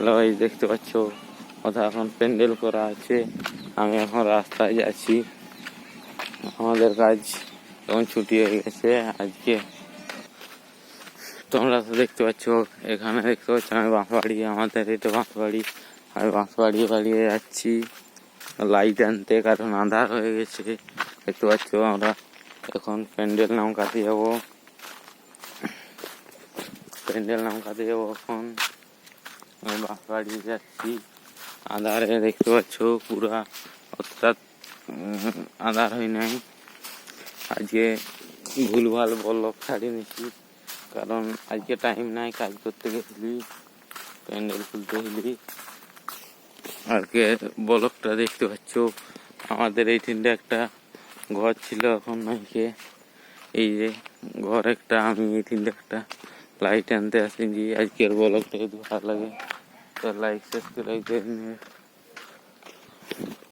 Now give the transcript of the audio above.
Hello ভাই, দেখতে পাচ্ছ কোথাও এখন প্যান্ডেল করা আছে। আমি এখন রাস্তায় যাচ্ছি। আমাদের কাজ এখন ছুটি হয়ে গেছে আজকে। তোমরা তো দেখতে পাচ্ছ, এখানে দেখতে পাচ্ছ আমি বাঁশবাড়ি, আমাদের এটা বাঁশবাড়ি। আমি বাঁশবাড়ি বাড়িয়ে যাচ্ছি লাইট আনতে, কারণ আঁধার হয়ে গেছে। দেখতে পাচ্ছ আমরা এখন প্যান্ডেল নামকাতে যাবো। এখন আমি বাঁশবাড়ি যাচ্ছি। আঁধারে দেখতে পাচ্ছ পুরা অর্থাৎ আঁধার হয় নাই। আজকে ভুলভাল বলক ছাড়ি নিছি, কারণ আজকে টাইম নাই, কাজ করতে গেছিলি, প্যান্ডেল খুলতে গেলি। আর কে বলকটা দেখতে পাচ্ছ, আমাদের এই তিনটে একটা ঘর ছিল, এখন নাইকে এই যে ঘর একটা। আমি এই তিনটে একটা লাইট আনতে আসিনি। আজকের বলকটা যদি ভালো লাগে তো লাইক সাবস্ক্রাইব করে নিয়ে